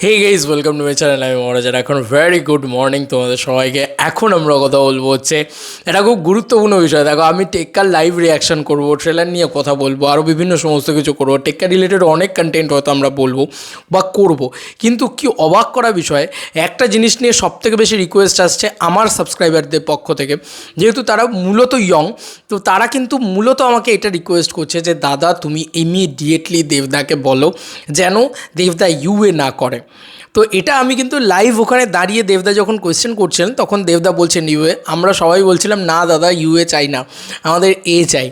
Hey guys welcome to my channel. আমি মহারাজার। এখন ভেরি গুড মর্নিং তোমাদের সবাইকে। এখন আমরা কথা বলবো হচ্ছে এটা খুব গুরুত্বপূর্ণ বিষয়। দেখো, আমি টেক্কার লাইভ রিয়াকশন করবো, ট্রেলার নিয়ে কথা বলবো, আরও বিভিন্ন সমস্ত কিছু করবো। টেক্কা রিলেটেড অনেক কন্টেন্ট হয়তো আমরা বলবো বা করবো, কিন্তু কি অবাক করা বিষয়, একটা জিনিস নিয়ে সবথেকে বেশি রিকোয়েস্ট আসছে আমার সাবস্ক্রাইবারদের পক্ষ থেকে। যেহেতু তারা মূলত ইয়ং, তো তারা কিন্তু মূলত আমাকে এটা রিকোয়েস্ট করছে যে দাদা তুমি ইমিডিয়েটলি দেবদাকে বলো যেন দেবদা ইউএ না করে। তো এটা আমি কিন্তু লাইভ ওখানে দাঁড়িয়ে দেবদা যখন কোয়েশ্চেন করছিলেন তখন দেবদা বলছেন ইউএ। আমরা সবাই বলছিলাম না দাদা ইউএ চাই না, আমাদের এ চাই।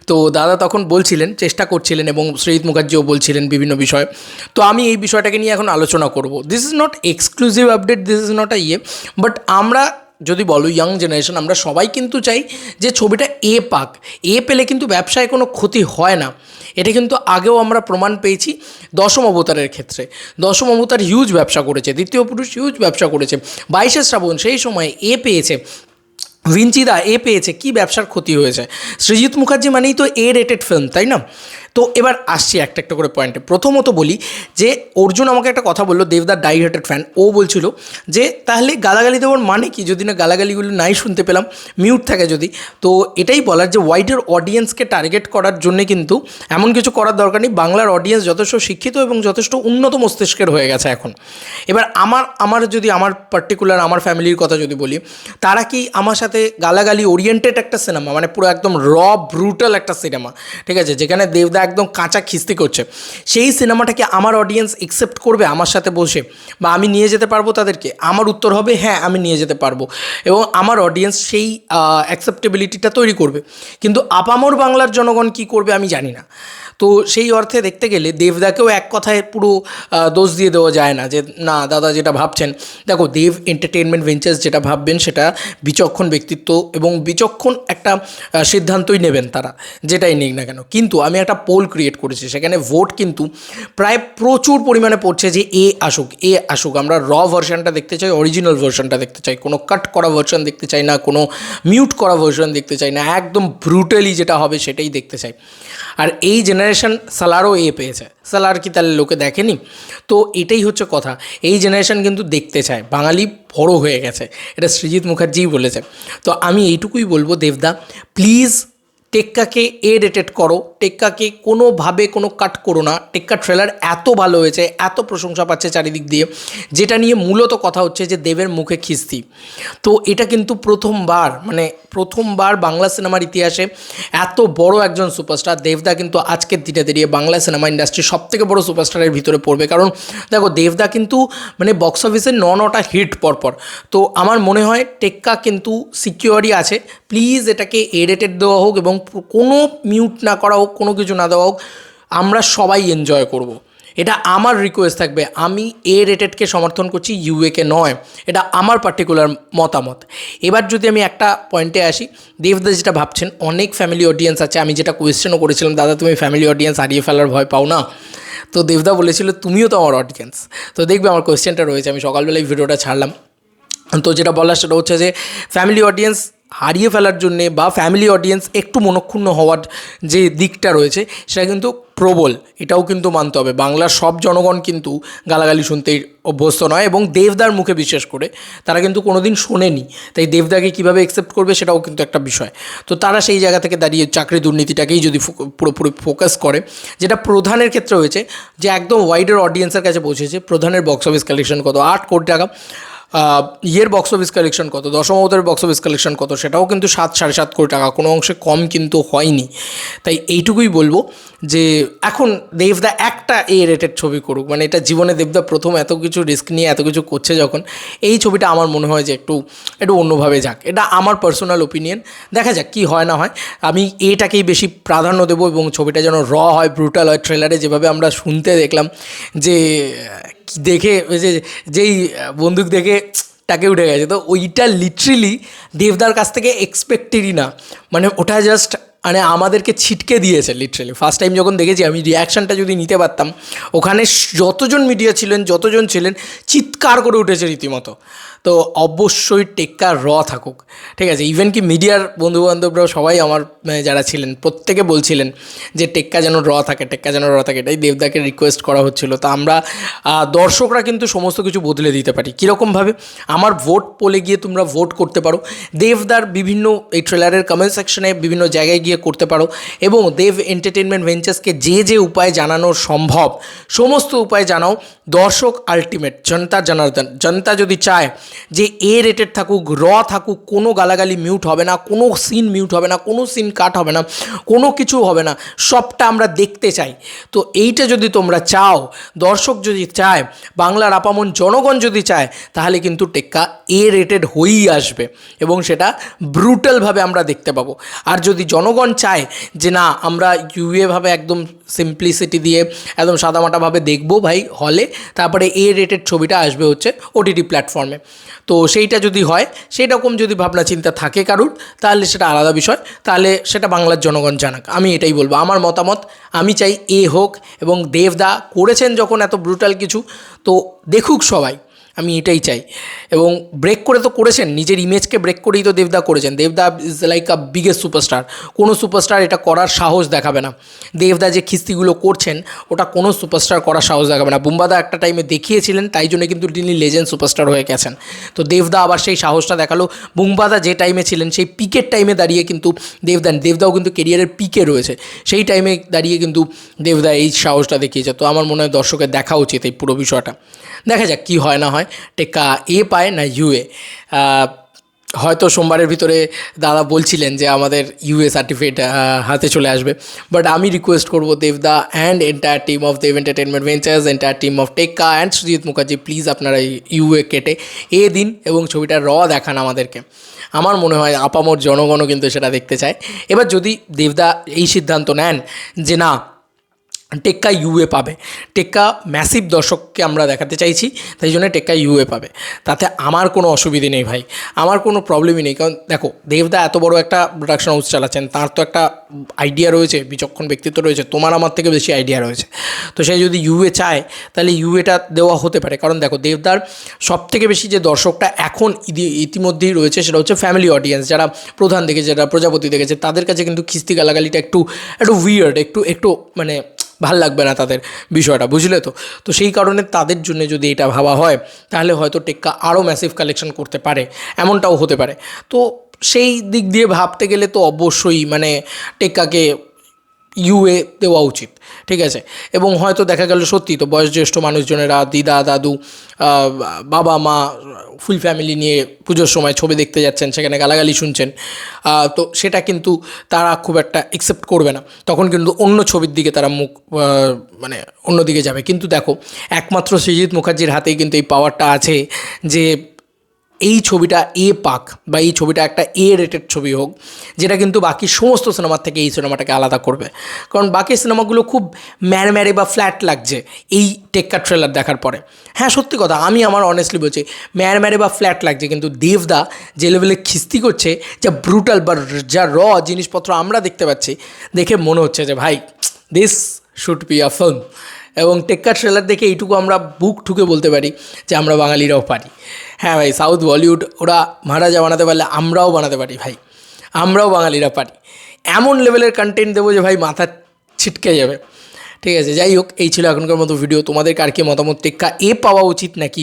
তো দাদা তখন বলছিলেন, চেষ্টা করছিলেন, এবং সৃজিত মুখার্জিও বলছিলেন বিভিন্ন বিষয়। তো আমি এই বিষয়টাকে নিয়ে এখন আলোচনা করব। This is not exclusive update, this is not but আমরা যদি বলো ইয়াং জেনারেশন, আমরা সবাই কিন্তু চাই যে ছবিটা এ পাক। এ পেলে কিন্তু ব্যবসায় কোনো ক্ষতি হয় না। এটা কিন্তু আগেও আমরা প্রমাণ পেয়েছি দশম অবতারের ক্ষেত্রে। দশম অবতার হিউজ ব্যবসা করেছে, দ্বিতীয় পুরুষ হিউজ ব্যবসা করেছে, 22শে শ্রাবণ সেই সময় এ পেয়েছে, ভিঞ্চিদা এ পেয়েছে, কি ব্যবসার ক্ষতি হয়েছে? সৃজিত মুখার্জি মানেই তো এ রেটেড ফিল্ম, তাই না? তো এবার আসছি একটা একটা করে পয়েন্টে। প্রথমত বলি যে অর্জুন আমাকে একটা কথা বললো, দেবদার ডাই হার্টেড ফ্যান। ও বলছিল যে তাহলে গালাগালি দেওয়ার মানে কি, যদি না গালাগালিগুলো নাই শুনতে পেলাম, মিউট থাকে যদি। তো এটাই বলার যে ওয়াইডার অডিয়েন্সকে টার্গেট করার জন্যে কিন্তু এমন কিছু করার দরকার নেই। বাংলার অডিয়েন্স যথেষ্ট শিক্ষিত এবং যথেষ্ট উন্নত মস্তিষ্কের হয়ে গেছে এখন। এবার আমার যদি আমার পার্টিকুলার আমার ফ্যামিলির কথা যদি বলি, তারা কি আমার সাথে গালাগালি ওরিয়েন্টেড একটা সিনেমা, মানে পুরো একদম ব্রুটাল একটা সিনেমা, ঠিক আছে, যেখানে দেবদা একদম কাঁচা খিস্তি করছে, সেই সিনেমাটাকে আমার অডিয়েন্স অ্যাকসেপ্ট করবে আমার সাথে বসে, বা আমি নিয়ে যেতে পারবো তাদেরকে? আমার উত্তর হবে হ্যাঁ, আমি নিয়ে যেতে পারবো, এবং আমার অডিয়েন্স সেই অ্যাকসেপ্টেবিলিটিটা তৈরি করবে। কিন্তু আপামর বাংলার জনগণ কি করবে আমি জানি না। তো সেই অর্থে দেখতে গেলে দেবদাকেও এক কথায় পুরো দোষ দিয়ে দেওয়া যায় না যে না দাদা যেটা ভাবছেন। দেখো, দেব এন্টারটেনমেন্ট ভেঞ্চার্স যেটা ভাববেন সেটা বিচক্ষণ ব্যক্তিত্ব এবং বিচক্ষণ একটা সিদ্ধান্তই নেবেন তারা, যেটাই নিক না কেন। কিন্তু আমি একটা পোল ক্রিয়েট করেছি, সেখানে ভোট কিন্তু প্রায় প্রচুর পরিমাণে পড়ছে যে এ আসুক। আমরা ভার্সনটা দেখতে চাই, অরিজিনাল ভার্সনটা দেখতে চাই, কোনো কাট করা ভার্সন দেখতে চাই না, কোনো মিউট করা ভার্সন দেখতে চাই না, একদম ব্রুটালি যেটা হবে সেটাই দেখতে চাই। আর এই জেনারেশন সালারও এ পেয়েছে, সালার কি তাহলে লোকে দেখেনি? তো এটাই হচ্ছে কথা, এই জেনারেশন কিন্তু দেখতে চায়, বাঙালি বড় হয়ে গেছে, এটা সৃজিত মুখার্জিই বলেছে। তো আমি এইটুকুই বলবো, দেবদা প্লিজ টেক্কাকে এ রেটেড করো, টেক্কাকে কোনোভাবে কোনো কাট করো না। টেক্কা ট্রেলার এত ভালো হয়েছে, এত প্রশংসা পাচ্ছে চারিদিক দিয়ে, যেটা নিয়ে মূলত কথা হচ্ছে যে দেবের মুখে খিস্তি। তো এটা কিন্তু প্রথমবার বাংলা সিনেমার ইতিহাসে এত বড় একজন সুপারস্টার দেবদা কিন্তু আজকের দিনে দাঁড়িয়ে বাংলা সিনেমা ইন্ডাস্ট্রির সবথেকে বড় সুপারস্টারের ভিতরে পড়বে। কারণ দেখো, দেবদা কিন্তু মানে বক্স অফিসে নটা হিট পরপর। তো আমার মনে হয় টেক্কা কিন্তু সিকিউরই আছে। প্লিজ এটাকে এ রেটেড দেওয়া হোক, এবং কোনো মিউট না করা হোক, কোনো কিছু না দেওয়া হোক, আমরা সবাই এনজয় করব। এটা আমার রিকোয়েস্ট থাকবে। আমি এ রেটেডকে সমর্থন করছি, ইউএকে নয়। এটা আমার পার্টিকুলার মতামত। এবার যদি আমি একটা পয়েন্টে আসি, দেবদা যেটা ভাবছেন, অনেক ফ্যামিলি অডিয়েন্স আছে। আমি যেটা কোয়েশ্চেনও করেছিলাম, দাদা তুমি ফ্যামিলি অডিয়েন্স হারিয়ে ফেলার ভয় পাও না? তো দেবদা বলেছিল তুমিও তো আমার অডিয়েন্স। তো দেখবে আমার কোয়েশ্চেনটা রয়েছে, আমি সকালবেলায় ভিডিওটা ছাড়লাম। তো যেটা বলার সেটা হচ্ছে যে ফ্যামিলি অডিয়েন্স হারিয়ে ফেলার জন্যে, বা ফ্যামিলি অডিয়েন্স একটু মনক্ষুণ্ণ হওয়ার যে দিকটা রয়েছে সেটা কিন্তু প্রবল, এটাও কিন্তু মানতে হবে। বাংলার সব জনগণ কিন্তু গালাগালি শুনতেই অভ্যস্ত নয়, এবং দেবদার মুখে বিশেষ করে তারা কিন্তু কোনো দিন শোনেনি। তাই দেবদাকে কীভাবে অ্যাকসেপ্ট করবে সেটাও কিন্তু একটা বিষয়। তো তারা সেই জায়গা থেকে দাঁড়িয়ে চাকরি দুর্নীতিটাকেই যদি পুরোপুরি ফোকাস করে, যেটা প্রধানের ক্ষেত্রে হয়েছে, যে একদম ওয়াইডার অডিয়েন্সের কাছে পৌঁছেছে। প্রধানের বক্স অফিস কালেকশন কত, 8 কোটি টাকা। ইয়ের বক্স অফিস কালেকশন কত, দশম অবতারের বক্স অফিস কালেকশন কত, সেটাও কিন্তু 7-7.5 কোটি টাকা, কোনো অংশে কম কিন্তু হয়নি। তাই এইটুকুই বলবো যে এখন দেবদা একটা এ রেটেড ছবি করুক, মানে এটা জীবনে দেবদা প্রথম এত কিছু রিস্ক নিয়ে এত কিছু করছে যখন, এই ছবিটা আমার মনে হয় যে একটু অন্যভাবে যাক। এটা আমার পার্সোনাল ওপিনিয়ন, দেখা যাক কী হয় না হয়। আমি এটাকেই বেশি প্রাধান্য দেবো, এবং ছবিটা যেন হয়, ব্রুটাল হয়। ট্রেলারে যেভাবে আমরা শুনতে দেখলাম যে দেখে ওই যেই বন্দুক দেখে টাকে উঠে গেছে, তো ওইটা লিটারেলি দেবদার কাছ থেকে এক্সপেক্টেডই না। মানে ওটা জাস্ট মানে আমাদেরকে ছিটকে দিয়েছে লিটারালি। ফার্স্ট টাইম যখন দেখেছি আমি, রিয়াকশানটা যদি নিতে পারতাম, ওখানে যতজন মিডিয়া ছিলেন, যতজন ছিলেন, চিৎকার করে উঠেছে রীতিমতো। তো অবশ্যই টেক্কা থাকুক, ঠিক আছে। ইভেন কি মিডিয়ার বন্ধুবান্ধবরাও সবাই আমার যারা ছিলেন প্রত্যেকে বলছিলেন যে টেক্কা যেন থাকে, টেক্কা যেন থাকে। এটাই দেবদাকে রিকোয়েস্ট করা হচ্ছিল। তো আমরা দর্শকরা কিন্তু সমস্ত কিছু বদলে দিতে পারি। কীরকমভাবে? আমার ভোট পোলে গিয়ে তোমরা ভোট করতে পারো, দেবদার বিভিন্ন এই ট্রেলারের কমেন্ট সেকশনে বিভিন্ন জায়গায় গিয়ে করতে পারো, এবং দেব এন্টারটেনমেন্ট ভেঞ্চার্সকে যে উপায় জানানো সম্ভব সমস্ত উপায় জানাও। দর্শক আলটিমেট, জনতা জনার্দন। জনতা যদি চায় যে রেটেড থাকুক, থাকুক, কোনো গালাগালি মিউট হবে না, কোনো সিন মিউট হবে না, কোনো সিন কাট হবে না, কোনো কিছু হবে না, সবটা আমরা দেখতে চাই। তো এইটা যদি তোমরা চাও, দর্শক যদি চায়, বাংলার আপামন জনগণ যদি চায়, তাহলে কিন্তু টেক্কা রেটেড হয়েই আসবে, এবং সেটা ব্রুটালভাবে আমরা দেখতে পাবো। আর যদি জনগণ চায় যে না, আমরা ভাবে একদম সিম্পলিসিটি দিয়ে একদম সাদামাটাভাবে দেখবো ভাই হলে, তারপরে রেটেড ছবিটা আসবে হচ্ছে ওটিটি প্ল্যাটফর্মে, তো সেইটা যদি হয়, সেইরকম যদি ভাবনা চিন্তা থাকে কারুর, তাহলে সেটা আলাদা বিষয়, তাহলে সেটা বাংলার জনগণ জানাক। আমি এটাই বলবো, আমার মতামত। আমি চাই হোক, এবং দেবদা করেছেন যখন এত ব্রুটাল কিছু, তো দেখুক সবাই, আমি এটাই চাই। এবং ব্রেক করে তো করেছেন, নিজের ইমেজকে ব্রেক করেই তো দেবদা করেছেন। দেবদা is like a biggest superstar. কোনো সুপারস্টার এটা করার সাহস দেখাবে না। দেবদা যে খিস্তিগুলো করছেন, ওটা কোনো সুপারস্টার করার সাহস দেখাবে না। বুম্বাদা একটা টাইমে দেখিয়েছিলেন, তাই জন্য কিন্তু তিনি লেজেন্ড সুপারস্টার হয়ে গেছেন। তো দেবদা আবার সেই সাহসটা দেখালো। বুম্বাদা যে টাইমে ছিলেন, সেই পিকের টাইমে দাঁড়িয়ে কিন্তু দেবদাও কিন্তু কেরিয়ারের পিকে রয়েছে, সেই টাইমে দাঁড়িয়ে কিন্তু দেবদা এই সাহসটা দেখিয়েছে। তো আমার মনে হয় দর্শকের দেখা উচিত এই পুরো বিষয়টা। দেখা যাক কী হয় না হয়, টেক্কা পায় না হয়তো সোমবারের ভিতরে দাদা বলছিলেন যে আমাদের সার্টিফিকেট হাতে চলে আসবে। বাট আমি রিকোয়েস্ট করবো দেবদা and entire team of Dev entertainment ventures, entire team of Tekka and Srijit Mukherjee, please আপনারা কেটে দিন এবং ছবিটা দেখান আমাদেরকে। আমার মনে হয় আপামর জনগণও কিন্তু সেটা দেখতে চায়। এবার যদি দেবদা এই সিদ্ধান্ত নেন যে না, টেক্কা পাবে, টেক্কা ম্যাসিভ দর্শককে আমরা দেখাতে চাইছি, তাই জন্য টেক্কা পাবে, তাতে আমার কোনো অসুবিধে নেই ভাই, আমার কোনো প্রবলেমই নেই। কারণ দেখো, দেবদা এত বড় একটা প্রোডাকশন হাউস চালাচ্ছেন, তার তো একটা আইডিয়া রয়েছে, বিচক্ষণ ব্যক্তিত্ব রয়েছে, তোমার আমার থেকে বেশি আইডিয়া রয়েছে। তো সে যদি চায়, তাহলে টা দেওয়া হতে পারে। কারণ দেখো, দেবদার সবথেকে বেশি যে দর্শকটা এখন ইতিমধ্যেই রয়েছে, সেটা হচ্ছে ফ্যামিলি অডিয়েন্স, যারা প্রধান দেখেছে, যারা প্রজাপতি দেখেছে, তাদের কাছে কিন্তু খিস্তি গালাগালিটা একটু উইয়ার্ড, একটু মানে ভাল লাগবে না তাদের বিষয়টা, বুঝলে তো। তো সেই কারণে তাদের জন্য যদি এটা ভাবা হয়, তাহলে হয়তো টেক্কা আরও ম্যাসিভ কালেকশন করতে পারে, এমনটাও হতে পারে। তো সেই দিক দিয়ে ভাবতে গেলে তো অবশ্যই মানে টেক্কাকে দেওয়া উচিত, ঠিক আছে। এবং হয়তো দেখা গেল সত্যি তো বয়োজ্যেষ্ঠ মানুষজনেরা, দিদা দাদু, বাবা মা, ফুল ফ্যামিলি নিয়ে পুজোর সময় ছবি দেখতে যাচ্ছেন, সেখানে গালাগালি শুনছেন, তো সেটা কিন্তু তারা খুব একটা অ্যাকসেপ্ট করবে না। তখন কিন্তু অন্য ছবির দিকে তারা মুখ মানে অন্যদিকে যাবে। কিন্তু দেখো, একমাত্র সৃজিত মুখার্জির হাতেই কিন্তু এই পাওয়ারটা আছে যে এই ছবিটা পাক, বা এই ছবিটা একটা রেটেড ছবি হোক, যেটা কিন্তু বাকি সমস্ত সিনেমার থেকে এই সিনেমাটাকে আলাদা করবে। কারণ বাকি সিনেমাগুলো খুব ম্যারে বা ফ্ল্যাট লাগছে এই টেক্কা ট্রেলার দেখার পরে। হ্যাঁ, সত্যি কথা, আমি আমার অনেস্টলি বলছি, ম্যারে বা ফ্ল্যাট লাগছে, কিন্তু দেবদা যে লেভেলে খিস্তি করছে, যা ব্রুটাল বা যা জিনিসপত্র আমরা দেখতে পাচ্ছি, দেখে মনে হচ্ছে যে ভাই, this should be a film. এবং টেক্কা ট্রেলার দেখে এইটুকু আমরা বুক ঠুকে বলতে পারি যে আমরা বাঙালিরাও পারি। হ্যাঁ ভাই, সাউথ বলিউড ওরা মহারাজা বানাতে পারলে আমরাও বানাতে পারি ভাই, আমরাও বাঙালিরা পারি। এমন লেভেলের কন্টেন্ট দেবো যে ভাই মাথা ছিটকে যাবে। ঠিক আছে, যাই হোক, এই ছিল এখনকার মতো ভিডিও। তোমাদের কার কি মতামত, টেক্কা পাওয়া উচিত নাকি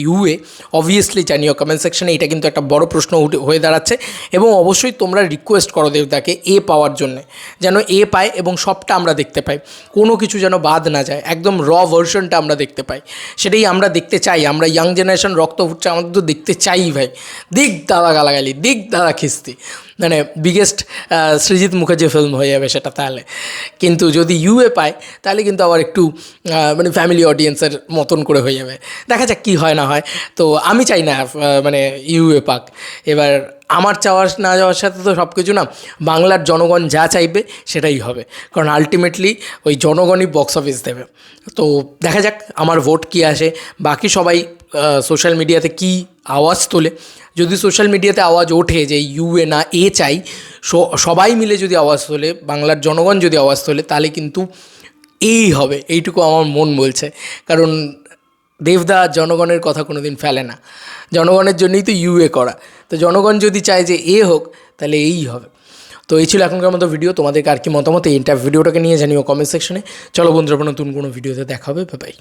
অবভিয়াসলি জানিও কমেন্ট সেকশনে। এটা কিন্তু একটা বড় প্রশ্ন হয়ে দাঁড়াচ্ছে, এবং অবশ্যই তোমরা রিকোয়েস্ট করো দেবদাকে পাওয়ার জন্যে, যেন পায় এবং সবটা আমরা দেখতে পাই, কোনো কিছু যেন বাদ না যায়, একদম ভার্সনটা আমরা দেখতে পাই। সেটাই আমরা দেখতে চাই। আমরা ইয়াং জেনারেশন রক্ত ফুটছে, আমাদের তো দেখতে চাই ভাই। দিক দাদা গালাগালি, দিক দাদা খিস্তি, মানে বিগেস্ট সৃজিত মুখার্জি ফিল্ম হয়ে যাবে সেটা তাহলে। কিন্তু যদি পায়, তাহলে কিন্তু আবার একটু মানে ফ্যামিলি অডিয়েন্সের মতন করে হয়ে যাবে। দেখা যাক কী হয় না হয়। তো আমি চাই না মানে পাক। এবার আমার চাওয়ার না যাওয়ার সাথে তো সব কিছু না, বাংলার জনগণ যা চাইবে সেটাই হবে, কারণ আলটিমেটলি ওই জনগণই বক্স অফিস দেবে। তো দেখা যাক আমার ভোট কী আসে। বাকি সবাই সোশ্যাল মিডিয়াতে কী আওয়াজ তোলে। যদি সোশ্যাল মিডিয়াতে আওয়াজ ওঠে যে ইউএ না এ চাই, সবাই মিলে যদি আওয়াজ তোলে, বাংলার জনগণ যদি আওয়াজ তোলে, তাহলে কিন্তু এই হবে, এইটুকু আমার মন বলছে। কারণ দেবদা জনগণের কথা কোনো দিন ফেলে না, জনগণের জন্যই তো ইউএ করা। তো জনগণ যদি চায় যে এ হোক, তাহলে এই হবে। তো এই ছিল এখনকার মতো ভিডিও। তোমাদেরকে আর কি মতামত এই ভিডিওটাকে নিয়ে জানিও কমেন্ট সেকশনে। চলো বন্ধুরা, নতুন কোনো ভিডিওতে দেখা হবে। Bye bye.